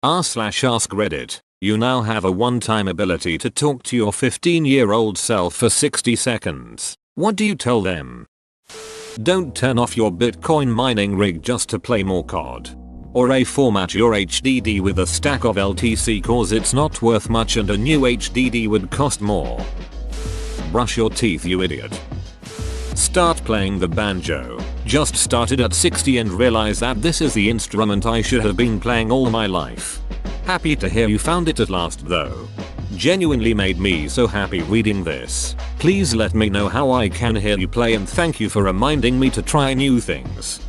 r/ask Reddit. You now have a one-time ability to talk to your 15-year-old self for 60 seconds. What do you tell them? Don't turn off your Bitcoin mining rig just to play more COD. Or A, format your HDD with a stack of LTC cause it's not worth much and a new HDD would cost more. Brush your teeth, you idiot. Start playing the banjo. Just started at 60 and realize that this is the instrument I should have been playing all my life. Happy to hear you found it at last though. Genuinely made me so happy reading this. Please let me know how I can hear you play and thank you for reminding me to try new things.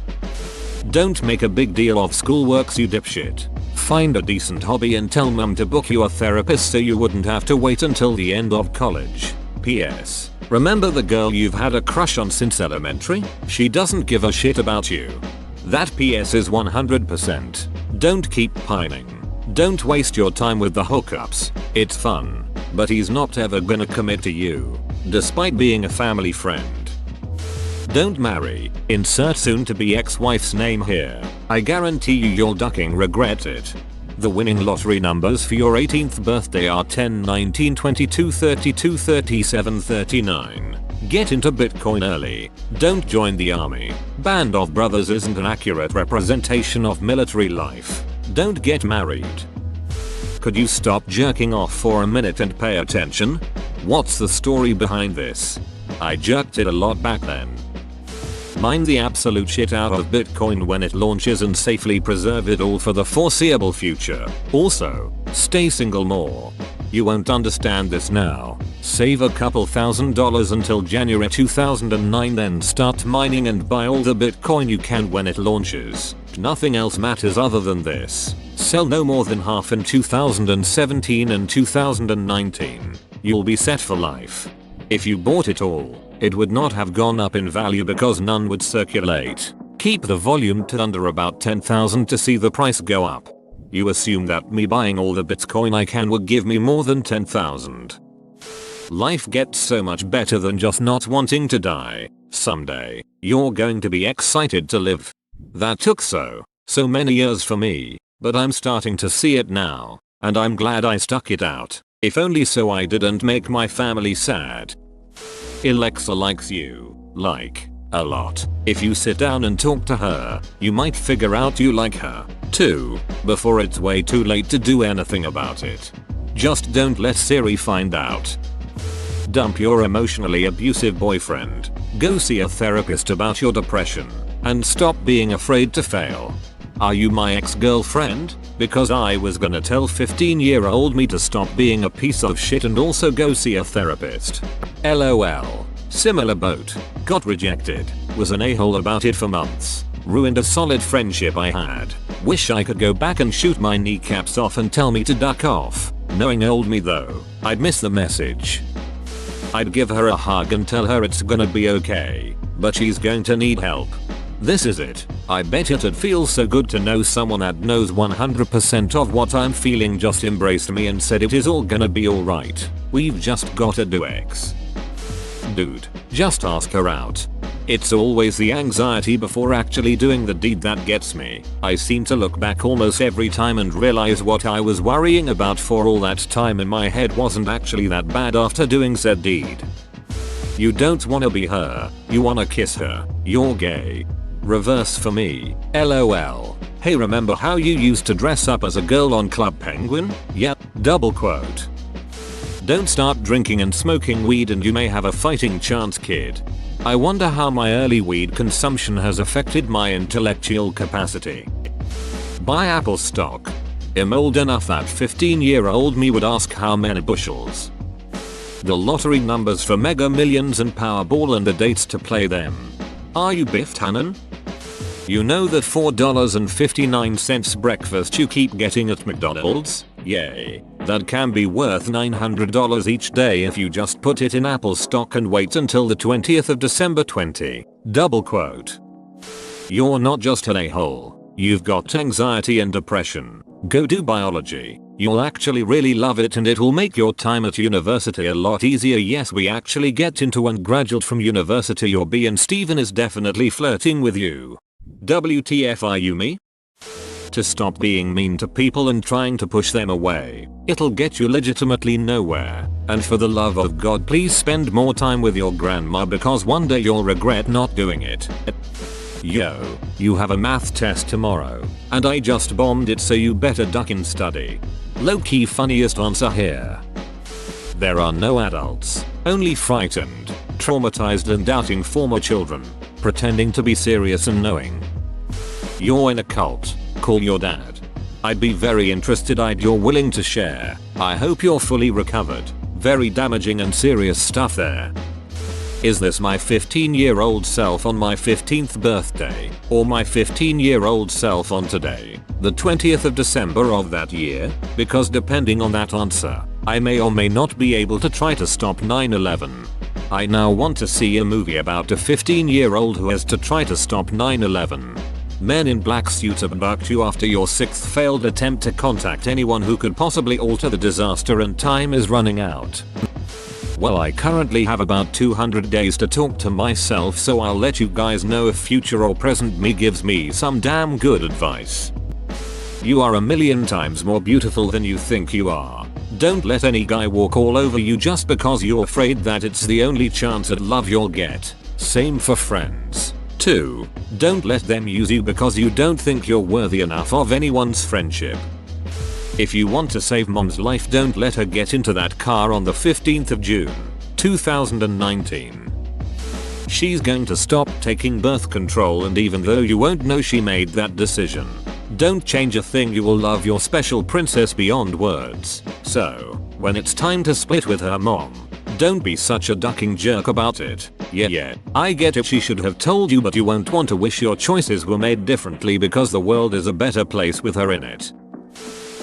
Don't make a big deal of schoolworks, you dipshit. Find a decent hobby and tell mum to book you a therapist so you wouldn't have to wait until the end of college. PS. Remember the girl you've had a crush on since elementary? She doesn't give a shit about you. That PS is 100%. Don't keep pining. Don't waste your time with the hookups. It's fun, but he's not ever gonna commit to you, despite being a family friend. Don't marry. Insert soon to be ex-wife's name here. I guarantee you'll ducking regret it. The winning lottery numbers for your 18th birthday are 10, 19, 22, 32, 37, 39. Get into Bitcoin early. Don't join the army. Band of Brothers isn't an accurate representation of military life. Don't get married. Could you stop jerking off for a minute and pay attention? What's the story behind this? I jerked it a lot back then. Mine the absolute shit out of Bitcoin when it launches and safely preserve it all for the foreseeable future. Also, stay single more. You won't understand this now. Save a couple $1,000s until January 2009, then start mining and buy all the Bitcoin you can when it launches. Nothing else matters other than this. Sell no more than half in 2017 and 2019. You'll be set for life. If you bought it all, it would not have gone up in value because none would circulate. Keep the volume to under about 10,000 to see the price go up. You assume that me buying all the Bitcoin I can would give me more than 10,000. Life gets so much better than just not wanting to die. Someday, you're going to be excited to live. That took so many years for me, but I'm starting to see it now, and I'm glad I stuck it out, if only so I didn't make my family sad. Alexa likes you, like, a lot. If you sit down and talk to her, you might figure out you like her, too, before it's way too late to do anything about it. Just don't let Siri find out. Dump your emotionally abusive boyfriend. Go see a therapist about your depression. And stop being afraid to fail. Are you my ex-girlfriend? Because I was gonna tell 15-year-old me to stop being a piece of shit and also go see a therapist. LOL. Similar boat. Got rejected. Was an a-hole about it for months. Ruined a solid friendship I had. Wish I could go back and shoot my kneecaps off and tell me to duck off. Knowing old me though, I'd miss the message. I'd give her a hug and tell her it's gonna be okay, but she's going to need help. This is it. I bet it'd feel so good to know someone that knows 100% of what I'm feeling just embraced me and said it is all gonna be alright. We've just gotta do X. Dude, just ask her out. It's always the anxiety before actually doing the deed that gets me. I seem to look back almost every time and realize what I was worrying about for all that time in my head wasn't actually that bad after doing said deed. You don't wanna be her, you wanna kiss her. You're gay. Reverse for me. LOL. Hey, remember how you used to dress up as a girl on Club Penguin? Yep. Double quote. Don't start drinking and smoking weed and you may have a fighting chance, kid. I wonder how my early weed consumption has affected my intellectual capacity. Buy Apple stock. I'm old enough that 15-year-old me would ask how many bushels. The lottery numbers for Mega Millions and Powerball and the dates to play them. Are you Biff Tannen? You know that $4.59 breakfast you keep getting at McDonald's? Yay. That can be worth $900 each day if you just put it in Apple stock and wait until the 20th of December 20. Double quote. You're not just an a-hole. You've got anxiety and depression. Go do biology. You'll actually really love it and it will make your time at university a lot easier. Yes, we actually get into one graduate from university. Your B and Steven is definitely flirting with you. WTF, are you me? have to stop being mean to people and trying to push them away. It'll get you legitimately nowhere. And for the love of God, please spend more time with your grandma because one day you'll regret not doing it. Yo, you have a math test tomorrow, and I just bombed it, so you better duck and study. Low-key funniest answer here. There are no adults, only frightened, traumatized and doubting former children, pretending to be serious and knowing. You're in a cult, call your dad. I'd be very interested if you're willing to share. I hope you're fully recovered. Very damaging and serious stuff there. Is this my 15-year-old self on my 15th birthday, or my 15-year-old self on today, the 20th of December of that year? Because depending on that answer, I may or may not be able to try to stop 9/11. I now want to see a movie about a 15-year-old who has to try to stop 9/11. Men in black suits abduct you after your 6th failed attempt to contact anyone who could possibly alter the disaster and time is running out. Well, I currently have about 200 days to talk to myself, so I'll let you guys know if future or present me gives me some damn good advice. You are a million times more beautiful than you think you are. Don't let any guy walk all over you just because you're afraid that it's the only chance at love you'll get. Same for friends. 2. Don't let them use you because you don't think you're worthy enough of anyone's friendship. If you want to save mom's life, don't let her get into that car on the 15th of June, 2019. She's going to stop taking birth control, and even though you won't know she made that decision, don't change a thing. You will love your special princess beyond words. So, when it's time to split with her mom, don't be such a ducking jerk about it. Yeah, I get it, she should have told you, but you won't want to wish your choices were made differently because the world is a better place with her in it.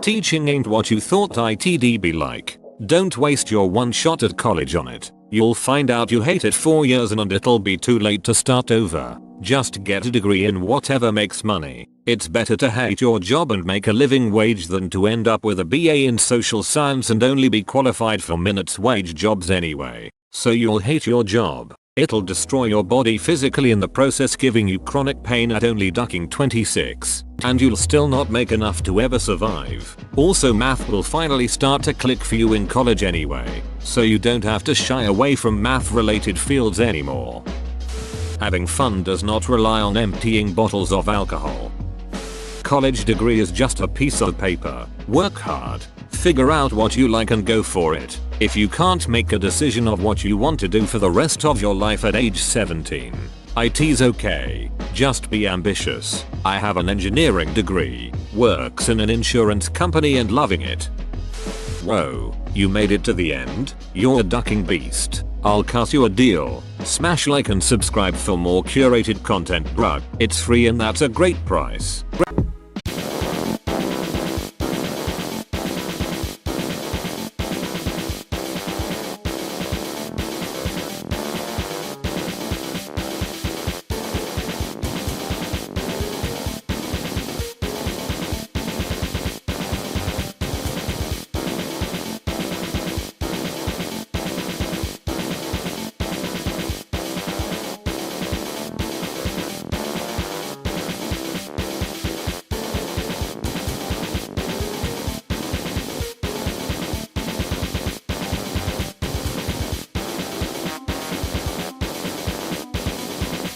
Teaching ain't what you thought it'd be like. Don't waste your one shot at college on it. You'll find out you hate it 4 years and it'll be too late to start over. Just get a degree in whatever makes money. It's better to hate your job and make a living wage than to end up with a BA in social science and only be qualified for minutes wage jobs anyway. So you'll hate your job. It'll destroy your body physically in the process, giving you chronic pain at only ducking 26. And you'll still not make enough to ever survive. Also, math will finally start to click for you in college anyway, so you don't have to shy away from math related fields anymore. Having fun does not rely on emptying bottles of alcohol. College degree is just a piece of paper. Work hard, figure out what you like and go for it. If you can't make a decision of what you want to do for the rest of your life at age 17, IT's okay. Just be ambitious. I have an engineering degree, works in an insurance company and loving it. Whoa, you made it to the end? You're a ducking beast. I'll cut you a deal. Smash like and subscribe for more curated content, bruh. It's free and that's a great price.